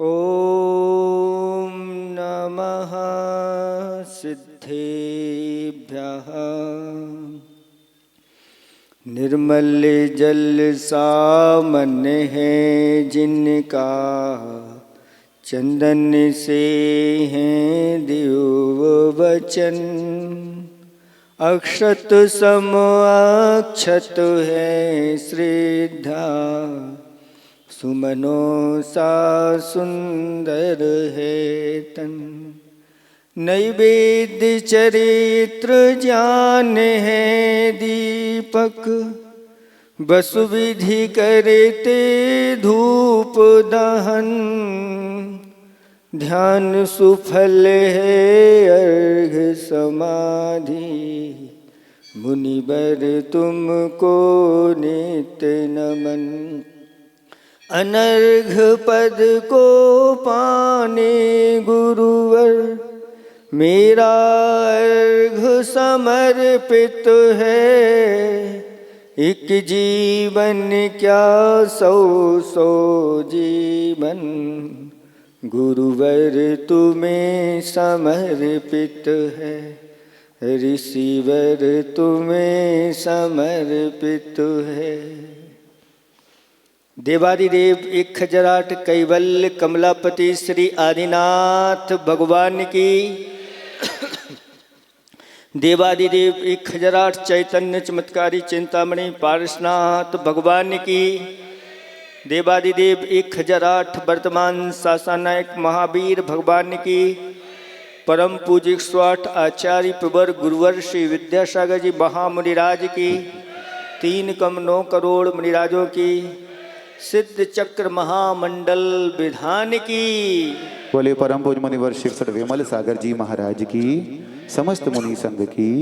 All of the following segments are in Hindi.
ॐ नमः सिद्धेभ्यः। निर्मल जल सामान्य है जिनका, चंदन से हैं दिव्य वचन। अक्षत सम अक्षत है श्रद्धा, सुमनों सा सुंदर है तन। नैवेद्य चरित्र ज्ञान है दीपक, वसु विधि करते धूप दहन। ध्यान सुफल है अर्घ समाधि, मुनिवर तुमको नित्य नमन। अनर्घ पद को पाने गुरुवर, मेरा अर्घ समर्पित है। एक जीवन क्या सौ सौ जीवन, गुरुवर तुम्हें समर्पित है। ऋषिवर तुम्हें समर्पित है। देवादिदेव 1008 कैवल्य कमलापति श्री आदिनाथ भगवान की। देवादिदेव 1008 चैतन्य चमत्कारी चिंतामणि पारसनाथ भगवान की। देवादिदेव 1008 वर्तमान शासनायक महावीर भगवान की। परम पूजिक स्वाट आचार्य प्रवर गुरुवर श्री विद्यासागर जी महामुनिराज की। 3 कम 9 करोड़ मुनिराजों की। सिद्ध चक्र महामंडल विधान की। बोले परम पूज मुनिवर शिव विमल सागर जी महाराज की। समस्त मुनि संघ की।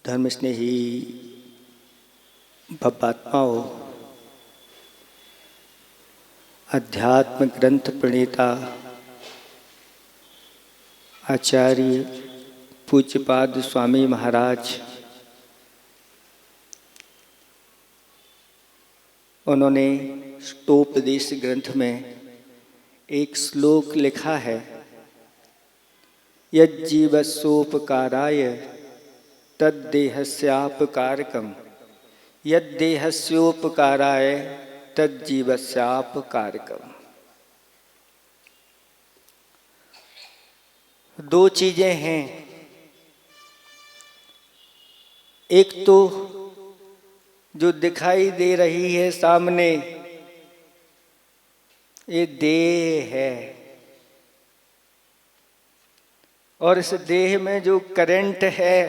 धर्म स्नेही भवात्माओं, अध्यात्म ग्रंथ प्रणेता आचार्य पूज्यपाद स्वामी महाराज, उन्होंने ष्टोपदेश ग्रंथ में एक श्लोक लिखा है। यज्जीवस्योपकाराय तद्देहस्यापकारकम, यद्देहस्योपकाराय तज्जीवस्यापकारकम। 2 चीजें हैं। एक तो जो दिखाई दे रही है सामने, ये देह है, और इस देह में जो करंट है,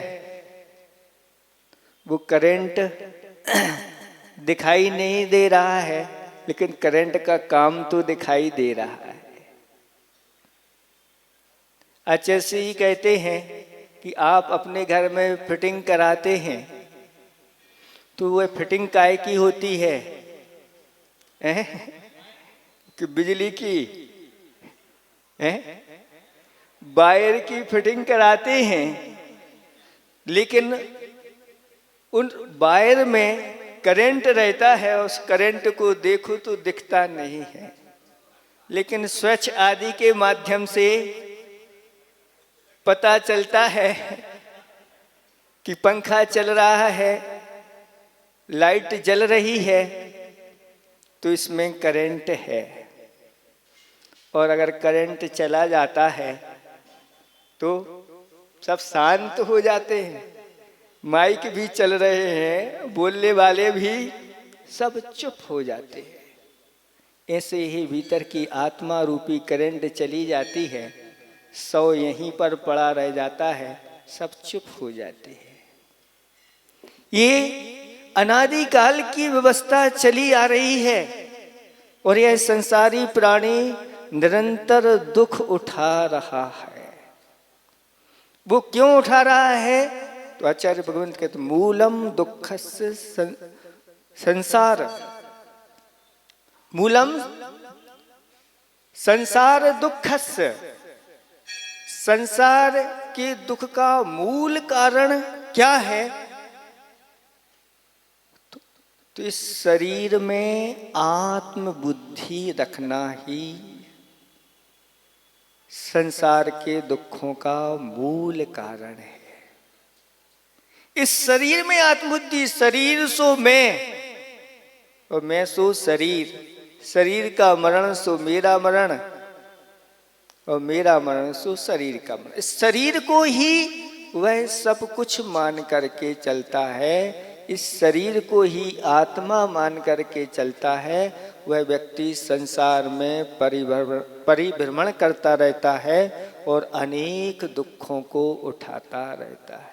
वो करंट दिखाई नहीं दे रहा है, लेकिन करंट का काम तो दिखाई दे रहा है। अच्छे ही कहते हैं कि आप अपने घर में फिटिंग कराते हैं तो वह फिटिंग काय की होती है? कि बिजली की? वायर की फिटिंग कराते हैं, लेकिन उन वायर में करंट रहता है। उस करंट को देखो तो दिखता नहीं है, लेकिन स्विच आदि के माध्यम से पता चलता है कि पंखा चल रहा है, लाइट जल रही है, तो इसमें करंट है। और अगर करंट चला जाता है तो सब शांत हो जाते हैं। माइक भी चल रहे हैं, बोलने वाले भी सब चुप हो जाते हैं। ऐसे ही भीतर की आत्मा रूपी करंट चली जाती है, सौ यहीं पर पड़ा रह जाता है, सब चुप हो जाते हैं। ये अनादिकाल की व्यवस्था चली आ रही है, और यह संसारी प्राणी निरंतर दुख उठा रहा है। वो क्यों उठा रहा है? तो आचार्य भगवंत कहते मूलम दुःखस्य संसार, मूलम संसार दुःखस्य। संसार के दुख का मूल कारण क्या है? तो इस शरीर में आत्म बुद्धि रखना ही संसार के दुखों का मूल कारण है। इस शरीर में आत्मबुद्धि, शरीर सो मैं और मैं सो शरीर, शरीर का मरण सो मेरा मरण और मेरा मरण सो शरीर का मरण। इस शरीर को ही वह सब कुछ मान करके चलता है, इस शरीर को ही आत्मा मान करके चलता है। वह व्यक्ति संसार में परिभ्रमण करता रहता है और अनेक दुखों को उठाता रहता है।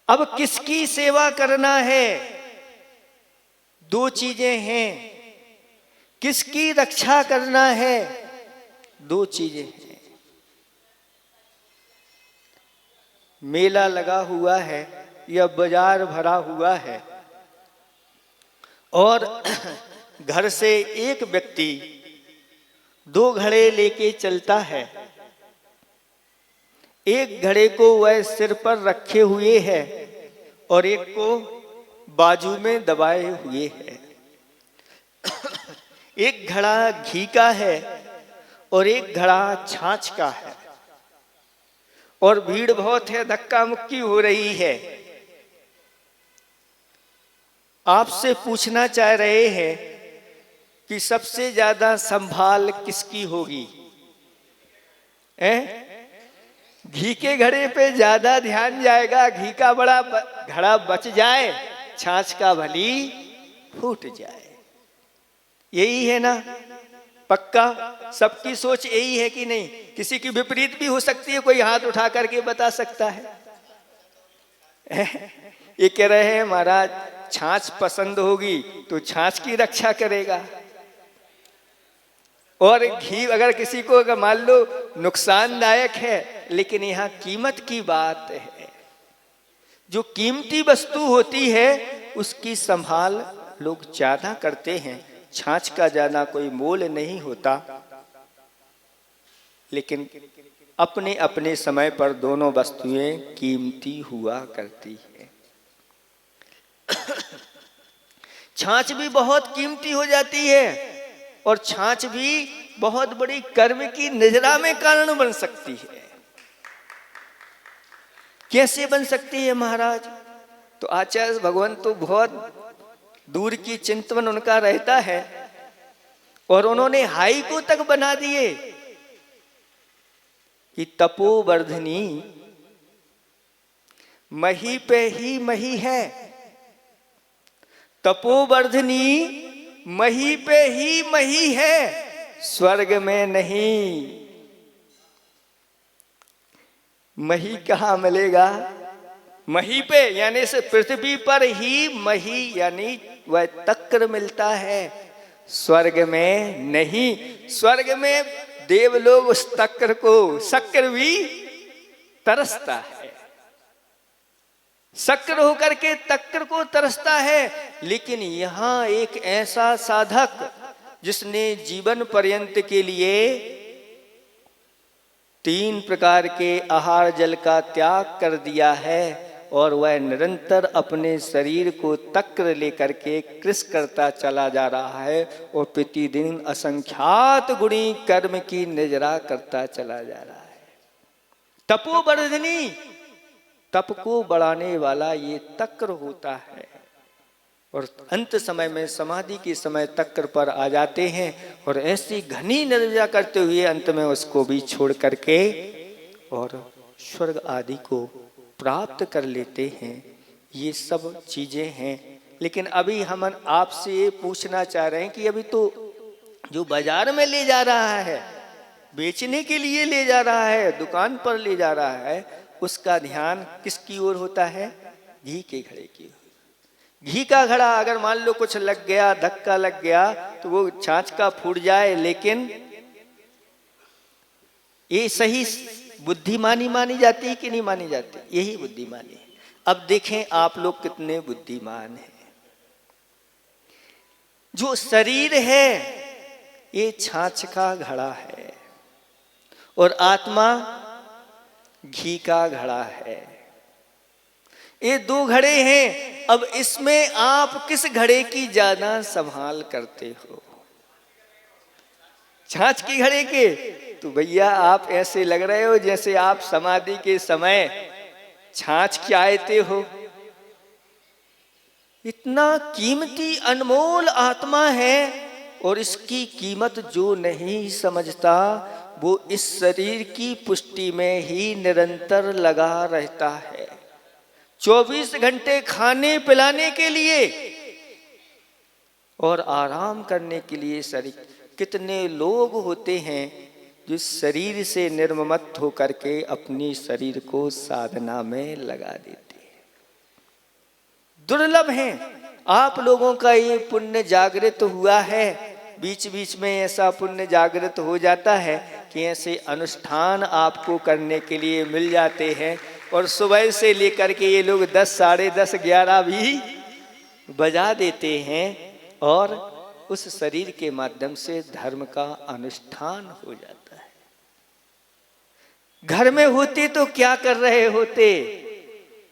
अब किसकी सेवा करना है? दो चीजें हैं। किसकी रक्षा करना है? दो चीजें हैं। मेला लगा हुआ है या बाजार भरा हुआ है और घर से एक व्यक्ति दो घड़े लेके चलता है। एक घड़े को वह सिर पर रखे हुए है और एक को बाजू में दबाए हुए है। एक घड़ा घी का है और एक घड़ा छाछ का है और भीड़ बहुत है, धक्का मुक्की हो रही है। आपसे पूछना चाह रहे हैं कि सबसे ज्यादा संभाल किसकी होगी? घी के घड़े पे ज्यादा ध्यान जाएगा, घी का बड़ा घड़ा बच जाए, छाछ का भली फूट जाए। यही है ना? पक्का सबकी सोच यही है कि नहीं? किसी की विपरीत भी हो सकती है, कोई हाथ उठा करके बता सकता है। ये कह रहे हैं महाराज छाछ पसंद होगी तो छाछ की रक्षा करेगा, और घी अगर किसी को अगर मान लो नुकसानदायक है, लेकिन यहाँ कीमत की बात है। जो कीमती वस्तु होती है उसकी संभाल लोग ज्यादा करते हैं। छाछ का ज्यादा कोई मोल नहीं होता, लेकिन अपने अपने समय पर दोनों वस्तुएं कीमती हुआ करती है। छाछ भी बहुत कीमती हो जाती है और छाछ भी बहुत बड़ी कर्म की निजरा में कारण बन सकती है। कैसे बन सकती है महाराज? तो आचार्य भगवान तो बहुत दूर की चिंतन उनका रहता है और उन्होंने हाई को तक बना दिए कि तपोवर्धनी मही पे ही मही है। तपोवर्धनी मही पे ही मही है, स्वर्ग में नहीं। मही कहाँ मिलेगा? मही पे यानी से पृथ्वी पर ही मही यानी वह तक्र मिलता है, स्वर्ग में नहीं। स्वर्ग में देवलोग उस तक्र को, शक्र भी तरसता है, शक्र होकर के तक्र को तरसता है। लेकिन यहाँ एक ऐसा साधक जिसने जीवन पर्यंत के लिए 3 प्रकार के आहार जल का त्याग कर दिया है और वह निरंतर अपने शरीर को तक्र लेकर के कृष करता चला जा रहा है और प्रतिदिन असंख्यात गुणी कर्म की निजरा करता चला जा रहा है। तपोवर्धनी, तप को बढ़ाने वाला ये तक्र होता है और अंत समय में समाधि के समय तक्र पर आ जाते हैं और ऐसी घनी निर्जरा करते हुए अंत में उसको भी छोड़ करके और स्वर्ग आदि को प्राप्त कर लेते हैं। ये सब चीजें हैं। लेकिन अभी हम आपसे ये पूछना चाह रहे हैं कि अभी तो जो बाजार में ले जा रहा है, बेचने के लिए ले जा रहा है, दुकान पर ले जा रहा है, उसका ध्यान किसकी ओर होता है? घी के घड़े की ओर। घी का घड़ा अगर मान लो कुछ लग गया, धक्का लग गया तो वो छाछ का फूट जाए, लेकिन ये सही बुद्धिमानी मानी जाती है कि नहीं मानी जाती? यही बुद्धिमानी है। अब देखें आप लोग कितने बुद्धिमान हैं। जो शरीर है ये छाछ का घड़ा है और आत्मा घी का घड़ा है। ये 2 घड़े हैं, अब इसमें आप किस घड़े की ज्यादा संभाल करते हो? छाछ की घड़े के? तो भैया आप ऐसे लग रहे हो जैसे आप समाधि के समय छाछ के आते हो। इतना कीमती अनमोल आत्मा है, और इसकी कीमत जो नहीं समझता वो इस शरीर की पुष्टि में ही निरंतर लगा रहता है, 24 घंटे खाने पिलाने के लिए और आराम करने के लिए शरीर। कितने लोग होते हैं जो शरीर से निर्ममत होकर के अपनी शरीर को साधना में लगा देते हैं। दुर्लभ हैं। आप लोगों का ये पुण्य जागृत हुआ है, बीच बीच में ऐसा पुण्य जागृत हो जाता है कि ऐसे अनुष्ठान आपको करने के लिए मिल जाते हैं, और सुबह से लेकर के ये लोग 10, साढ़े 10, 11 भी बजा देते हैं, और उस शरीर के माध्यम से धर्म का अनुष्ठान हो जाता है। घर में होते तो क्या कर रहे होते?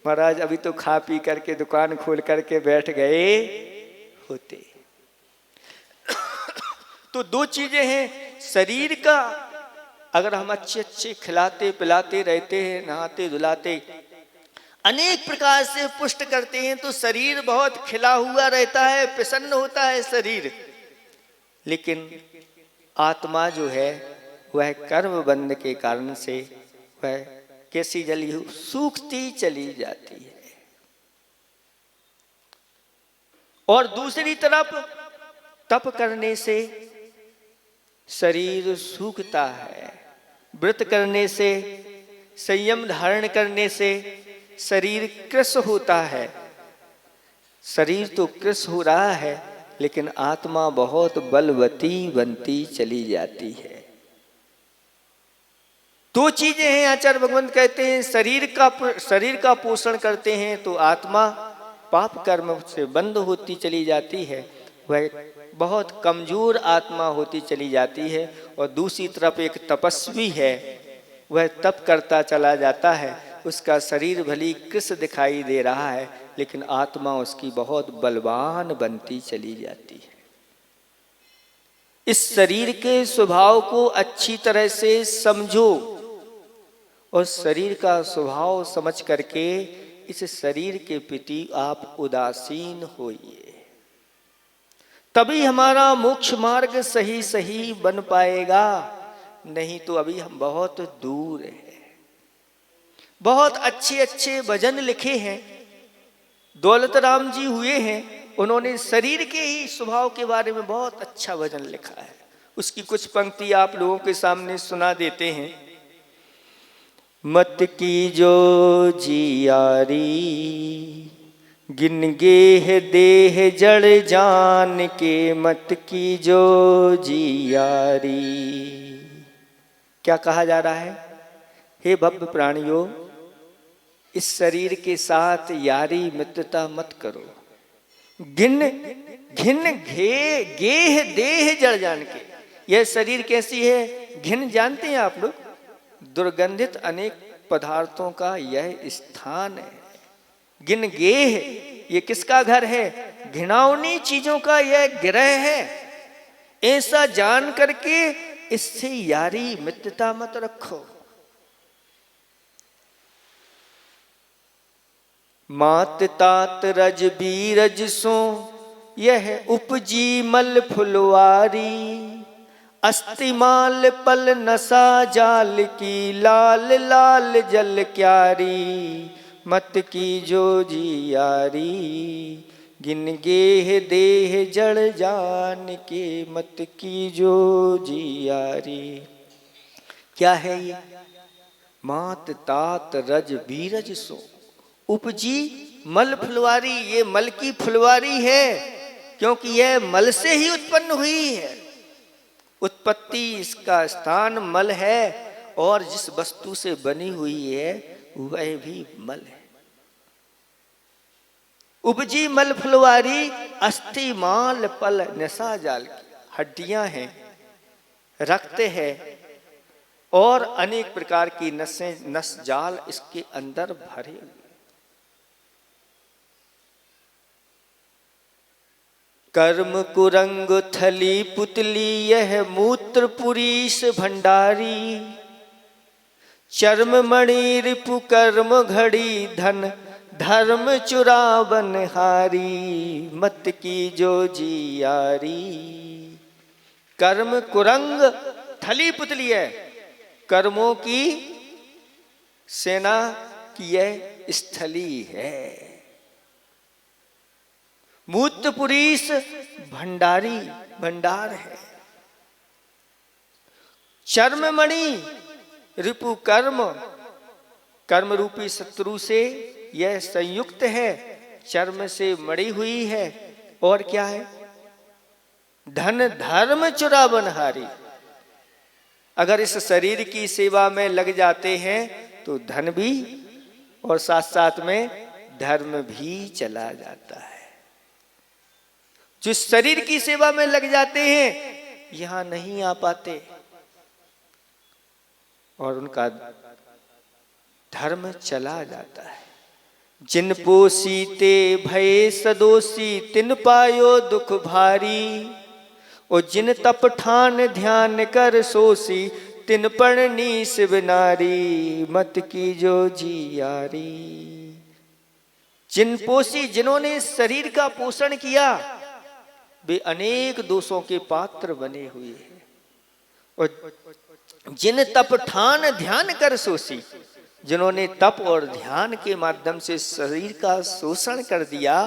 महाराज अभी तो खा पी करके दुकान खोल करके बैठ गए होते। तो 2 चीजें हैं, शरीर का अगर हम अच्छे खिलाते पिलाते रहते हैं, नहाते धुलाते, अनेक प्रकार से पुष्ट करते हैं, तो शरीर बहुत खिला हुआ रहता है, प्रसन्न होता है शरीर। लेकिन आत्मा जो है वह कर्म बंध के कारण से वह कैसी जली हो, सूखती चली जाती है। और दूसरी तरफ तप करने से शरीर सूखता है, व्रत करने से, संयम धारण करने से शरीर कृश होता है। शरीर तो कृश हो रहा है, लेकिन आत्मा बहुत बलवती बनती चली जाती है। 2 चीजें हैं, आचार्य भगवंत कहते हैं, शरीर का पोषण करते हैं तो आत्मा पाप कर्म से बंद होती चली जाती है, वह बहुत कमजोर आत्मा होती चली जाती है। और दूसरी तरफ एक तपस्वी है, वह तप करता चला जाता है, उसका शरीर भली कृश दिखाई दे रहा है, लेकिन आत्मा उसकी बहुत बलवान बनती चली जाती है। इस शरीर के स्वभाव को अच्छी तरह से समझो, और शरीर का स्वभाव समझ करके इस शरीर के प्रति आप उदासीन होइए, तभी हमारा मोक्ष मार्ग सही सही बन पाएगा। नहीं तो अभी हम बहुत दूर हैं। बहुत अच्छे भजन लिखे हैं, दौलत राम जी हुए हैं, उन्होंने शरीर के ही स्वभाव के बारे में बहुत अच्छा भजन लिखा है। उसकी कुछ पंक्ति आप लोगों के सामने सुना देते हैं। मत की जो जियारी, गिन गेह देह जड़ जान के, मत की जो जियारी। क्या कहा जा रहा है? हे भव्य प्राणियों, इस शरीर के साथ यारी मित्रता मत करो। घिन गेह देह जड़ जान के। यह शरीर कैसी है? घिन जानते हैं आप लोग? दुर्गंधित अनेक पदार्थों का यह स्थान है। गिन गेह, ये किसका घर है? घिनौनी चीजों का यह गृह है। ऐसा जान करके इससे यारी मित्रता मत रखो। मात तात रज बीरज सो, यह उपजी मल फुलवारी। अस्तिमाल पल नशा जाल की, लाल लाल जल क्यारी। मत की जो जियारी, गिन गेह देह जड़ जान के, मत की जो जियारी। क्या है ये? मात तात रज बीरज सो, उपजी मल फुलवारी। ये मल की फुलवारी है, क्योंकि यह मल से ही उत्पन्न हुई है। उत्पत्ति इसका स्थान मल है, और जिस वस्तु से बनी हुई है वह भी मल है। उपजी मल फुलवारी, अस्थि माल पल नशा जाल की। हड्डियां हैं, रक्त है, और अनेक प्रकार की नसें, नस जाल इसके अंदर भरे हुए। कर्म कुरंग थली पुतली यह मूत्र पुरीष भंडारी, चर्म मणि रिपु कर्म घड़ी धन धर्म चुरावन हारी, मत की जो जियारी। कर्म कुरंग थली पुतली है, कर्मों की सेना की यह स्थली है। मूत्र पुरीष भंडारी, भंडार है। चर्म मणि रिपु कर्म, कर्म रूपी शत्रु से यह संयुक्त है, चर्म से मड़ी हुई है। और क्या है? धन धर्म चुरावनहारी। अगर इस शरीर की सेवा में लग जाते हैं तो धन भी और साथ साथ में धर्म भी चला जाता है। जो शरीर की सेवा में लग जाते हैं यहां नहीं आ पाते और उनका धर्म चला जाता है। जिन पोसीते भय सदोषी तिन पायो दुख भारी, और जिन तप ठान ध्यान कर सोसी तिन पढ़नी शिव नारी, मत की जो जियारी। जिन पोसी, जिन्होंने शरीर का पोषण किया वे अनेक दोषों के पात्र बने हुए हैं। और जिन तप ठान ध्यान कर सोसी, जिन्होंने तप और ध्यान के माध्यम से शरीर का शोषण कर दिया,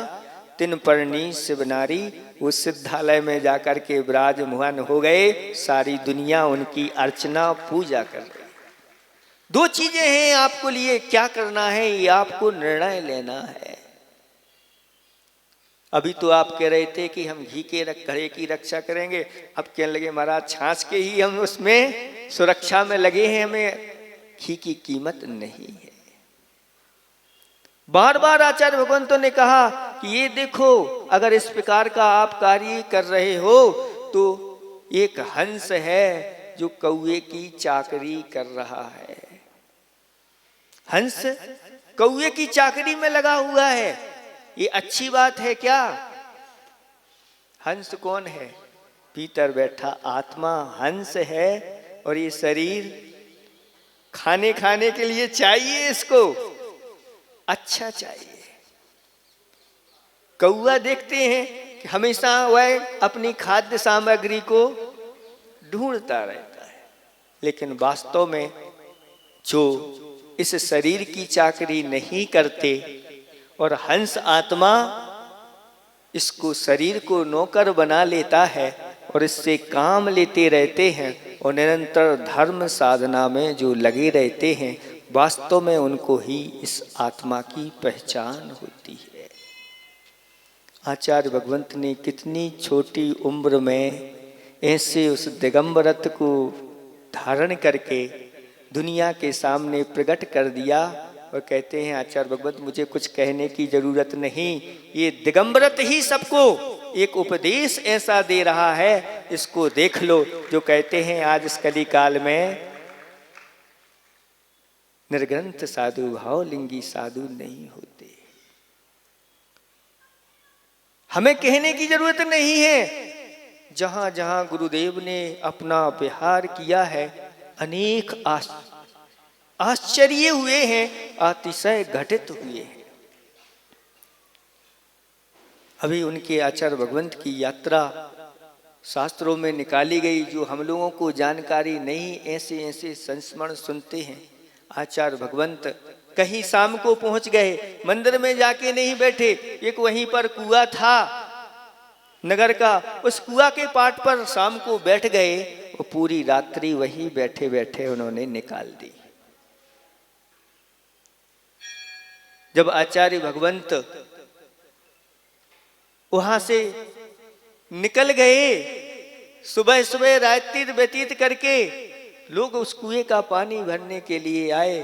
तिन पर्णी शिव नारी, वो सिद्धालय में जाकर के विराजमान हो गए। सारी दुनिया उनकी अर्चना पूजा कर रही। दो चीजें हैं आपको लिए, क्या करना है ये आपको निर्णय लेना है। अभी तो आप कह रहे थे कि हम घी के घड़े की रक्षा करेंगे, अब कहने लगे महाराज छाछ के ही हम उसमें सुरक्षा में लगे हैं, हमें घी की कीमत नहीं है। बार बार आचार्य भगवंतों ने कहा कि ये देखो, अगर इस प्रकार का आप कार्य कर रहे हो तो एक हंस है जो कौए की चाकरी कर रहा है। हंस कौए की चाकरी में लगा हुआ है, ये अच्छी बात है क्या? हंस कौन है? भीतर बैठा आत्मा हंस है, और ये शरीर खाने के लिए चाहिए, इसको अच्छा चाहिए। कौआ देखते हैं कि हमेशा वह अपनी खाद्य सामग्री को ढूंढता रहता है, लेकिन वास्तव में जो इस शरीर की चाकरी नहीं करते और हंस आत्मा इसको शरीर को नौकर बना लेता है और इससे काम लेते रहते हैं और निरंतर धर्म साधना में जो लगे रहते हैं, वास्तव में उनको ही इस आत्मा की पहचान होती है। आचार्य भगवंत ने कितनी छोटी उम्र में ऐसे उस दिगंबरत्व को धारण करके दुनिया के सामने प्रकट कर दिया। और कहते हैं आचार्य भगवंत मुझे कुछ कहने की जरूरत नहीं, ये दिगंबरत्व ही सबको एक उपदेश ऐसा दे रहा है, इसको देख लो। जो कहते हैं आज इस कली काल में निर्ग्रंथ साधु भावलिंगी साधु नहीं होते। हमें कहने की जरूरत नहीं है, जहां जहां गुरुदेव ने अपना विहार किया है अनेक आश्चर्य हुए हैं, अतिशय घटित हुए हैं। अभी उनके आचार्य भगवंत की यात्रा शास्त्रों में निकाली गई, जो हम लोगों को जानकारी नहीं, ऐसे ऐसे संस्मरण सुनते हैं। आचार्य भगवंत कहीं शाम को पहुंच गए, मंदिर में जाके नहीं बैठे, एक वहीं पर कुआं था नगर का, उस कुआं के पाट पर शाम को बैठ गए और पूरी रात्रि वहीं बैठे बैठे उन्होंने निकाल दी। जब आचार्य भगवंत वहां से निकल गए, सुबह सुबह रात्रि व्यतीत करके लोग उस कुएं का पानी भरने के लिए आए।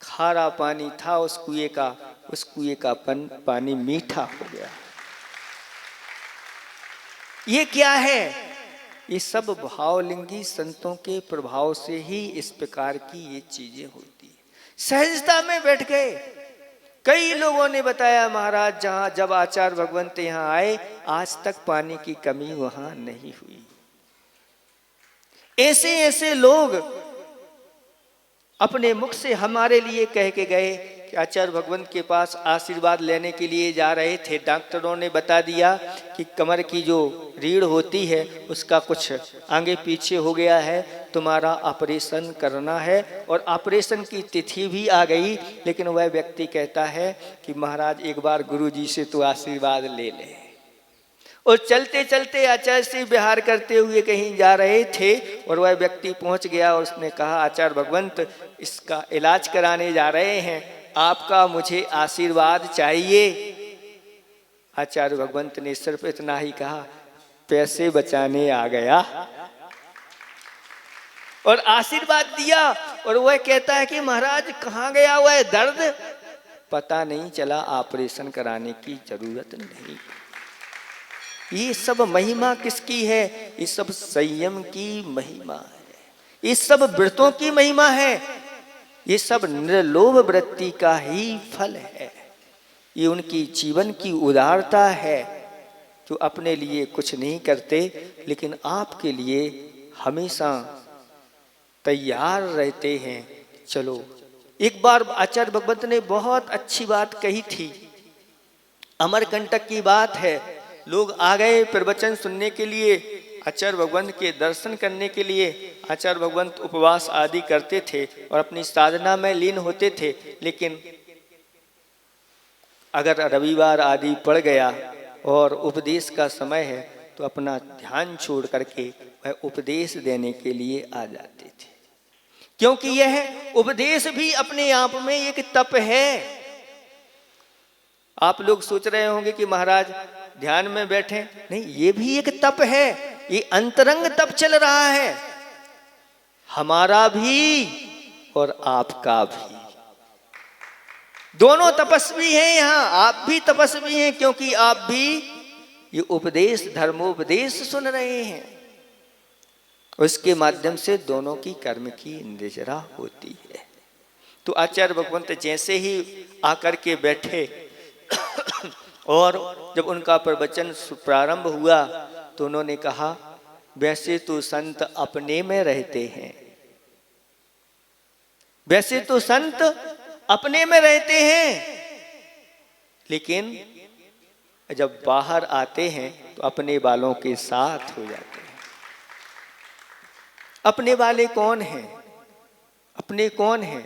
खारा पानी था उस कुएं का, उस कुएं का पानी मीठा हो गया। ये क्या है? ये सब भावलिंगी संतों के प्रभाव से ही इस प्रकार की ये चीजें होती है। सहजता में बैठ गए, कई लोगों ने बताया महाराज जहां जब आचार्य भगवंत यहाँ आए आज तक पानी की कमी वहां नहीं हुई। ऐसे ऐसे लोग अपने मुख से हमारे लिए कह के गए कि आचार्य भगवंत के पास आशीर्वाद लेने के लिए जा रहे थे। डॉक्टरों ने बता दिया कि कमर की जो रीढ़ होती है उसका कुछ आगे पीछे हो गया है, तुम्हारा ऑपरेशन करना है। और ऑपरेशन की तिथि भी आ गई, लेकिन वह व्यक्ति कहता है कि महाराज एक बार गुरुजी से तो आशीर्वाद ले ले। और चलते चलते आचार्य से विहार करते हुए कहीं जा रहे थे और वह व्यक्ति पहुंच गया और उसने कहा आचार्य भगवंत इसका इलाज कराने जा रहे हैं, आपका मुझे आशीर्वाद चाहिए। आचार्य भगवंत ने सिर्फ इतना ही कहा पैसे बचाने आ गया, और आशीर्वाद दिया। और वह कहता है कि महाराज कहाँ गया हुआ है दर्द, पता नहीं चला, ऑपरेशन कराने की जरूरत नहीं। ये सब महिमा किसकी है? ये सब संयम की महिमा है, ये सब व्रतों की महिमा है, ये सब निर्लोभ वृत्ति का ही फल है। ये उनकी जीवन की उदारता है जो अपने लिए कुछ नहीं करते लेकिन आपके लिए हमेशा तैयार रहते हैं। चलो, एक बार आचार्य भगवंत ने बहुत अच्छी बात कही थी, अमरकंटक की बात है। लोग आ गए प्रवचन सुनने के लिए, आचार्य भगवंत के दर्शन करने के लिए। आचार्य भगवंत उपवास आदि करते थे और अपनी साधना में लीन होते थे, लेकिन अगर रविवार आदि पड़ गया और उपदेश का समय है तो अपना ध्यान छोड़ करके वह उपदेश देने के लिए आ जाते थे, क्योंकि यह उपदेश भी अपने आप में एक तप है। आप लोग सोच रहे होंगे कि महाराज ध्यान में बैठे, नहीं, ये भी एक तप है, ये अंतरंग तप चल रहा है, हमारा भी और आपका भी। दोनों तपस्वी हैं यहाँ, आप भी तपस्वी हैं क्योंकि आप भी ये उपदेश धर्मोपदेश सुन रहे हैं। उसके माध्यम से दोनों की कर्म की निजरा होती है। तो आचार्य भगवंत जैसे ही आकर के बैठे और जब उनका प्रवचन प्रारंभ हुआ तो उन्होंने कहा वैसे तो संत अपने में रहते हैं, वैसे तो संत अपने में रहते हैं, लेकिन जब बाहर आते हैं तो अपने वालों के साथ हो जाते हैं। अपने वाले कौन हैं? अपने कौन हैं?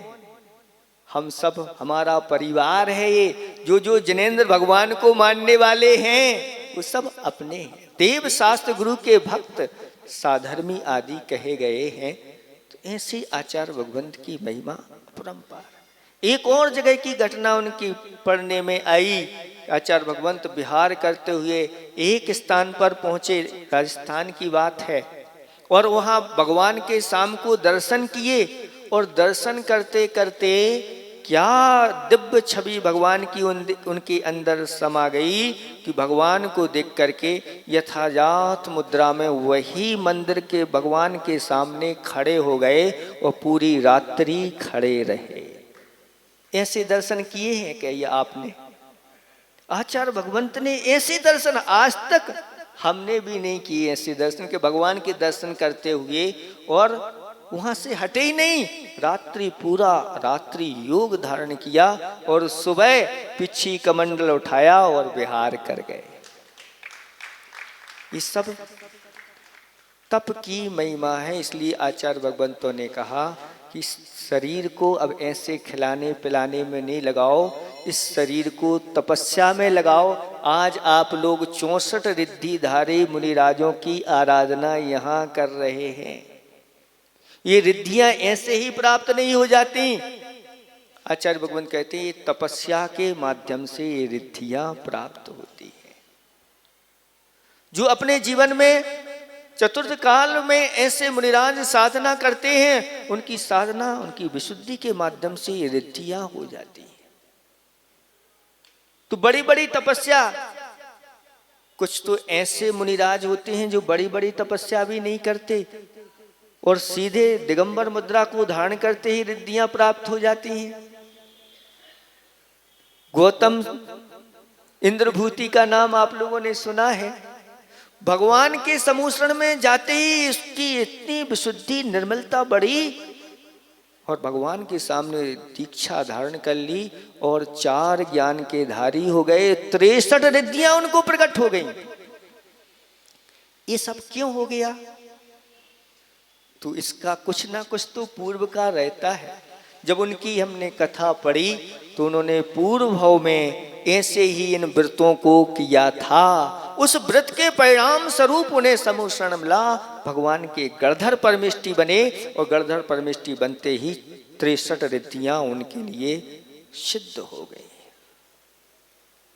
हम सब, हमारा परिवार है ये। जो जिनेंद्र भगवान को मानने वाले हैं वो सब अपने हैं। देव शास्त्र गुरु के भक्त साधर्मी आदि कहे गए हैं। तो ऐसे आचार्य भगवंत की महिमा अपरंपार। एक और जगह की घटना उनकी पढ़ने में आई। आचार्य भगवंत विहार करते हुए एक स्थान पर पहुंचे, राजस्थान की बात है, और वहां भगवान के शाम को दर्शन किए। और दर्शन करते करते क्या दिव्य छवि भगवान की उनके अंदर समा गई कि भगवान को देख करके यथाजात मुद्रा में वही मंदिर के भगवान के सामने खड़े हो गए और पूरी रात्रि खड़े रहे। ऐसे दर्शन किए हैं क्या ये आपने? आचार्य भगवंत ने ऐसे दर्शन आज तक हमने भी नहीं किए। ऐसे दर्शन के भगवान के दर्शन करते हुए और वहां से हटे ही नहीं, रात्रि पूरा रात्रि योग धारण किया और सुबह पिछी कमंडल उठाया और विहार कर गए। ये सब तप की महिमा है। इसलिए आचार्य भगवंतों ने कहा कि शरीर को अब ऐसे खिलाने पिलाने में नहीं लगाओ, इस शरीर को तपस्या में लगाओ। आज आप लोग 64 रिद्धिधारी मुनिराजों की आराधना यहाँ कर रहे हैं। ये रिद्धियां ऐसे ही प्राप्त नहीं हो जाती। आचार्य भगवंत कहते हैं ये तपस्या के माध्यम से ये रिद्धियां प्राप्त होती है। जो अपने जीवन में चतुर्थ काल में ऐसे मुनिराज साधना करते हैं, उनकी साधना उनकी विशुद्धि के माध्यम से ये रिद्धियां हो जाती हैं। तो बड़ी बड़ी तपस्या, कुछ तो ऐसे मुनिराज होते हैं जो बड़ी बड़ी तपस्या भी नहीं करते और सीधे दिगंबर मुद्रा को धारण करते ही रिद्धियां प्राप्त हो जाती हैं। गौतम इंद्रभूति का नाम आप लोगों ने सुना है। भगवान के समूषण में जाते ही उसकी इतनी विशुद्धि निर्मलता बढ़ी और भगवान के सामने दीक्षा धारण कर ली और 4 ज्ञान के धारी हो गए। 63 रिद्धियां उनको प्रकट हो गई। ये सब क्यों हो गया? तो इसका कुछ ना कुछ तो पूर्व का रहता है। जब उनकी हमने कथा पढ़ी तो उन्होंने पूर्व भाव में ऐसे ही इन व्रतों को किया था। उस व्रत के परिणाम स्वरूप उन्हें समूषण मिला, भगवान के गणधर परमेष्टि बने और गणधर परमेष्टि बनते ही 63 रिद्धियां उनके लिए सिद्ध हो गई।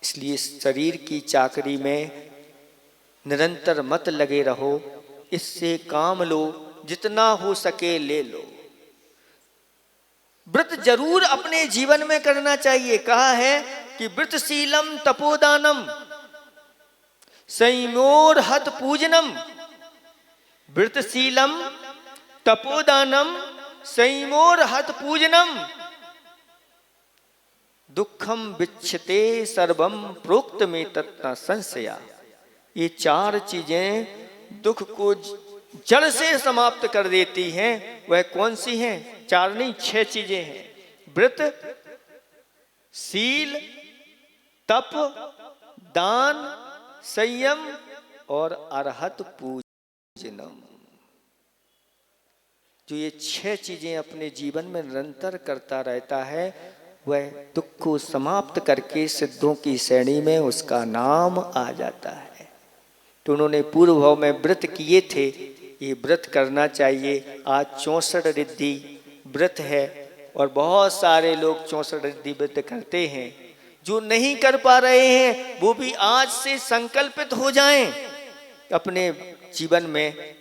इसलिए शरीर की चाकरी में निरंतर मत लगे रहो, इससे काम लो, जितना हो सके ले लो। व्रत जरूर अपने जीवन में करना चाहिए। कहा है कि व्रतशीलम तपोदानम संयमोरहत पूजनम। व्रतशीलम तपोदानम संयमोरहत पूजनम दुखम विच्छते सर्वम प्रोक्त में तत्ना संशया। ये 4 चीजें दुख को जड़ से समाप्त कर देती हैं। वह कौन सी हैं? 4 नहीं 6 चीजें हैं। व्रत, शील, तप, दान, संयम और अरहत पूजनम। जो ये 6 चीजें अपने जीवन में निरंतर करता रहता है, वह दुख को समाप्त करके सिद्धों की श्रेणी में उसका नाम आ जाता है। तो उन्होंने पूर्व भाव में व्रत किए थे, ये व्रत करना चाहिए। आज 64 रिद्धि व्रत है और बहुत सारे लोग 64 रिद्धि व्रत करते हैं। जो नहीं कर पा रहे हैं वो भी आज से संकल्पित हो जाएं अपने जीवन में।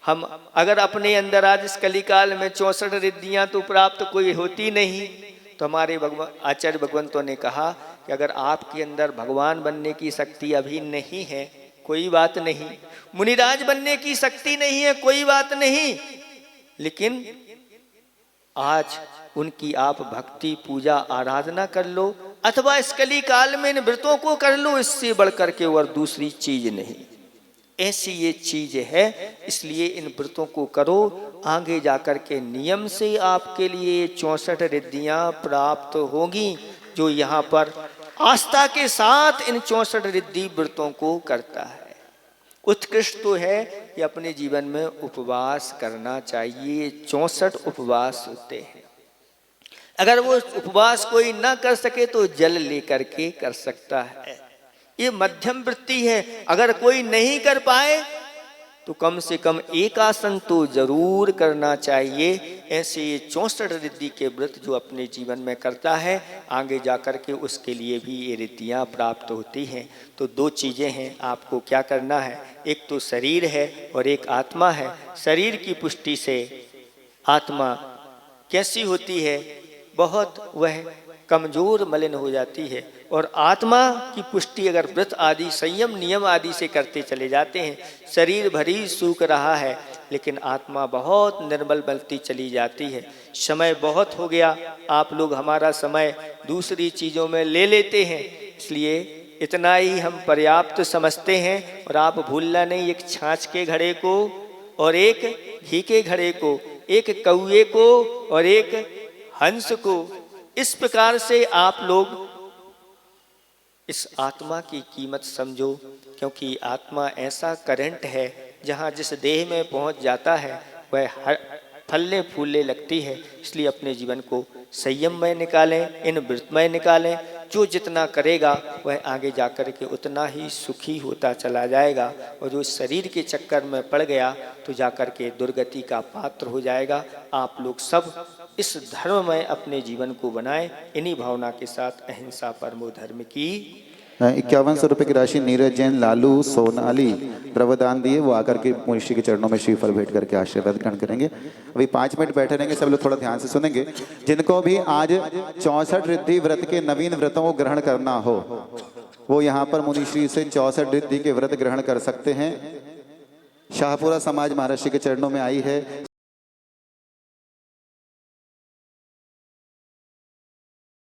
हम अगर अपने अंदर आज इस कलिकाल में 64 रिद्धियां तो प्राप्त कोई होती नहीं, तो हमारे आचार्य भगवंतों ने कहा कि अगर आपके अंदर भगवान बनने की शक्ति अभी नहीं है, कोई बात नहीं। मुनिराज बनने की शक्ति नहीं है, कोई बात नहीं। लेकिन आज उनकी आप भक्ति, पूजा, आराधना कर लो, अथवा इस कली काल में इन व्रतों को कर लो। इससे बढ़कर के और दूसरी चीज नहीं, ऐसी ये चीज है। इसलिए इन व्रतों को करो, आगे जाकर के नियम से आपके लिए 64 रिद्धियां प्राप्त होगी। जो यहाँ पर आस्था के साथ इन 64 रिद्धि व्रतों को करता है, उत्कृष्ट तो है कि अपने जीवन में उपवास करना चाहिए। 64 उपवास होते हैं। अगर वो उपवास कोई ना कर सके तो जल लेकर के कर सकता है। ये मध्यम वृत्ति है। अगर कोई नहीं कर पाए तो कम से कम एक आसन तो जरूर करना चाहिए। ऐसे ये 64 रिद्धि के व्रत जो अपने जीवन में करता है, आगे जाकर के उसके लिए भी ये रिद्धियाँ प्राप्त होती हैं। तो 2 चीज़ें हैं, आपको क्या करना है। एक तो शरीर है और एक आत्मा है। शरीर की पुष्टि से आत्मा कैसी होती है? बहुत वह कमजोर मलिन हो जाती है। और आत्मा की पुष्टि अगर व्रत आदि, संयम, नियम आदि से करते चले जाते हैं, शरीर भरी सूख रहा है लेकिन आत्मा बहुत निर्मल बनती चली जाती है। समय बहुत हो गया, आप लोग हमारा समय दूसरी चीज़ों में ले लेते हैं, इसलिए इतना ही हम पर्याप्त समझते हैं। और आप भूलना नहीं, एक छाछ के घड़े को और एक घी के घड़े को, एक कौए को और एक हंस को, इस प्रकार से आप लोग इस आत्मा की कीमत समझो। क्योंकि आत्मा ऐसा करंट है जहाँ जिस देह में पहुँच जाता है वह फलने फूलने लगती है। इसलिए अपने जीवन को संयम में निकालें, इन व्रत में निकालें। जो जितना करेगा वह आगे जाकर के उतना ही सुखी होता चला जाएगा। और जो शरीर के चक्कर में पड़ गया तो जाकर के दुर्गति का पात्र हो जाएगा। आप लोग सब इस धर्म में अपने जीवन को बनाएं। इन्हीं भावना के साथ अहिंसा परमो धर्म की 5100 रुपये की राशि नीरज जैन, लालू सोनाली प्रवदान दिए, वो आकर के मुंशी के चरणों में श्रीफल भेंट करके आशीर्वाद ग्रहण करेंगे। अभी 5 मिनट बैठे रहेंगे, सब लोग थोड़ा ध्यान से सुनेंगे। जिनको भी आज 64 रिद्धि व्रत के नवीन व्रतों को ग्रहण करना हो, वो यहाँ पर मुनिश्री से 64 रिद्धि के व्रत ग्रहण कर सकते हैं। शाहपुरा समाज महाराष्ट्र के चरणों में आई है।